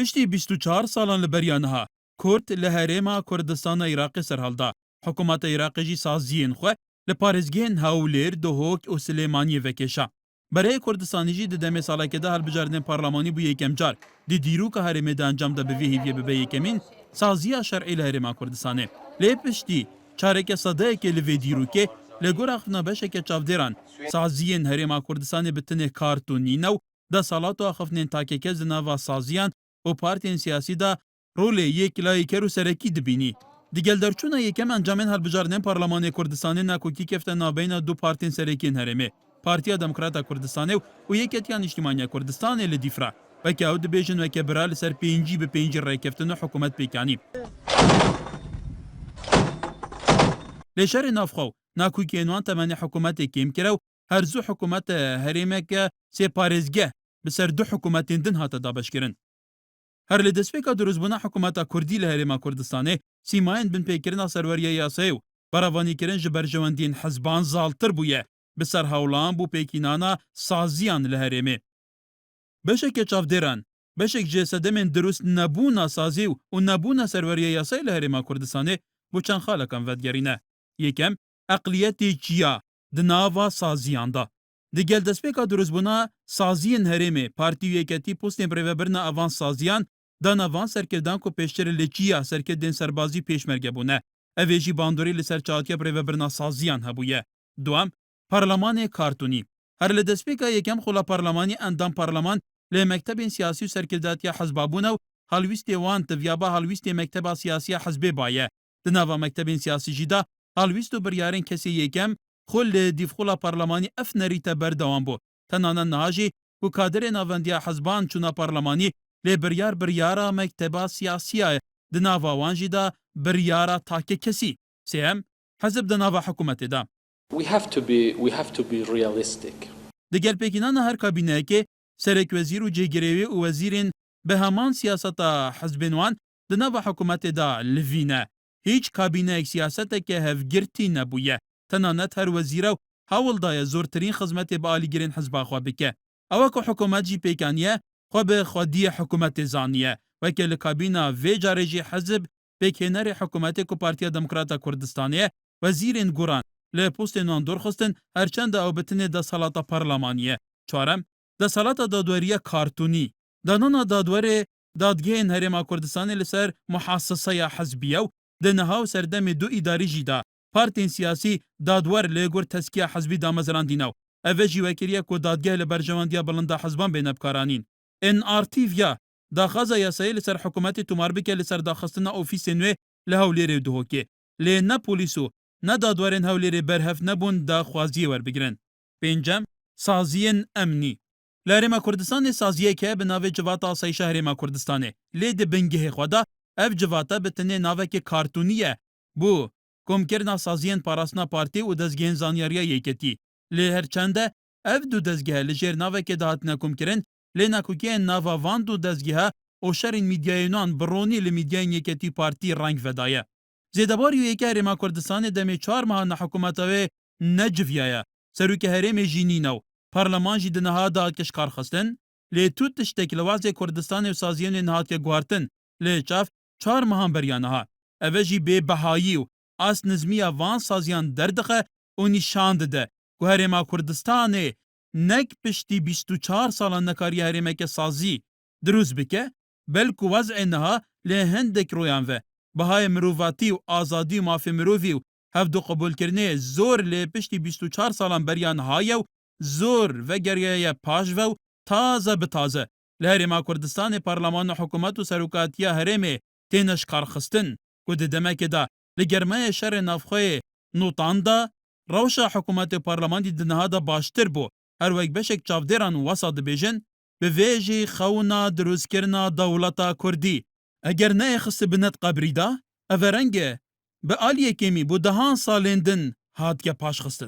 پشتی 24 سالان لبریانها کرد لهرما کردستان عراق سرهالدا حکومت عراق جی سازین خو لپارزگین هاولیر دهوک و سلیمانی وکشا برای کردستانی جی دمه سالا که ده هلبجاردن پارلمانی بو یکم جار دی دیرو که هرمه ده انجام ده به هیویه به یکمین سازیا شرعی لهرما کردستانه لی پشتی چارک صده که لوی دیرو که لگور اخنا بشه که چاودران سازین هرما کردستان بتنه کارتونی نو ده سالاتو اخفنین تاکه که زناوا سازیان و پارتین سیاسی دا رول یک لایکر و سرکی دبینی. دیگل درچونا یکم انجامن هلبجاردن پارلمان کردستان نکوکی کفته نابین دو پارتین سرکین هرمه. پارتیا دموکراتا کردستان و یکتیان اجتماعی کردستان لدیفرا و که او دبیجن و که برال سر پینجی به پینجی رای کفتن حکومت پیکانی. لشر نافخو نکوکی انوان تمنی حکومت کم کرو هرزو حکومت هرمه که سپارزگه بسر دو حکومتین دن هاتا دابش کرن. هر لدسپیکا دروزبونا حکومتا کردی لهرما کردستانه سیماین بن پیکرنا سروریه یاسیو براوانی کرن جبرجواندین حزبان زالتر بویه بسر هاولان بو پیکینانا سازیان لهرمه. بشک چافدران بشک جسده من دروست نبونا سازیو و نبونا سروریه یاسی لهرما کردستانه بو چند خالکان ودگرینه. یکم اقلیتی چیا دناوا سازیان دا. دیگل دسپیکا دروزبونا سازیان هرمه پارتی ویکتی پوستین پریوبرنا اوان سازیان دان اوان سرکردان کو پیشتر لچیا سرکردن سربازی پیشمرگه بونه. اویجی باندوری لسر چاوتیا پریوبرنا سازیان هبویه. دوام پارلمان کارتونی. هر لدسپیکا یکم خلا پارلمانی اندام پارلمان لی مکتب سیاسی و سرکرداتیا حزبابونه و حلویستی وان تویابا حلویستی مکتب سیاسی حزبی بایه. دناوا مکتب سیاسی جدا حلویستو بریارن کسی یکم خل دیفخولا پارلمانی اف نریتا بردوان بو. تنانا نهاجی و کادر ناوندیا حزبان چونا پارلمانی لی بریارا مکتبا سیاسیه دناوا وانجی دا بریارا تاکه کسی. سیم حزب دناوا حکومت دا. We have to be realistic. دیگر پیکینان هر کابینه که سرک وزیر و جگریوی و وزیرین به همان سیاستا حزبینوان دناوا حکومت دا لوینه. هیچ کابینه سیاست که هفگرتی نبویه. تنانت هر وزیرو حاول دای زورترین خدمت با آلیگرین حزب خوا بکه. او که حکومت جی پیکانیه خو به خودی حکومت زانیه و که لکابینا وی جارجی حزب پیکنر حکومت کو پارتیا دموکراتا کردستانیه وزیرین گوران له پوست نان درخستن هرچند او بتنه د صلاتا پارلمانیه. چهارم د صلاتا دادوریه کارتونی. دانونا دادوره دادگین هرما کردستان لسر محاسسه حزبیه د نهاو سردم دو اداری جیدا پارتین سیاسی دادور لګور تسکیه حزبی دامزران دیناو اوجی وکریه کو دادگاه لبرجواندیا بلندا حزبان بینبکارانین ان ارتیویا دا خزا یاسایل سر حکومت توماربک لسر داخستنا اوفیس نو لهولیر دوهکه ل نه پولیسو نه دادورن هولیر برهف نبون دا خوازی ور بگرن. پنجم سازین امنی. لهرما کردستان سازیه که به ناو جواتا سی شهرما کردستانه لید بنگه خدا اف جواتا بتنه ناو که کارتونیه بو کمکرنا سازین پاراسنا پارتی و دزگین زانیاریا یکتی. لی هرچنده اف دو دزگه لجیر ناو که دهاتنا کمکرن لی نکوکین ناو وان دو دزگه او شرین میدیایونان برونی لمیدیاین یکتی پارتی رنگ ودایه. زیدباری یکی هرما کردستان دمی 4 ماه نه حکومتاوی نجویایه. سروک هرم جینینو پارلمان جی دنها دا کشکار خستن لی تو تشتک لواز کردستان و سازیان نهات که گوارتن لی چاف 4 ماه بریانها. اوجی به بهایی اس نظمیه وان سازیان دردخه و نشان ده که هرما کردستان نک پشتی 24 سالان نکاری هرمه که سازی دروز بکه بلکو وضع نها لی هندک رویان و بهای مروواتی و آزادی و مافی مرووی و هفدو قبول کرنه زور لی پشتی 24 سالان بریان های و زور و گریه پاش و تازه به تازه لهرما کردستان پارلمان و حکومت و سروکاتیا هرمه تینش کار خستن که دمه که دا لگرمه شر نافخوی نوتان دا روشا حکومت پارلمان دی دنها دا باشتر بو هر وک بشک چافدران وساد بیجن به ویجی خونا دروز کرنا دولتا کردی اگر نه خست بنت قبری دا اورنگه به آلیه کمی بو دهان سالندن هاد که پاش خستن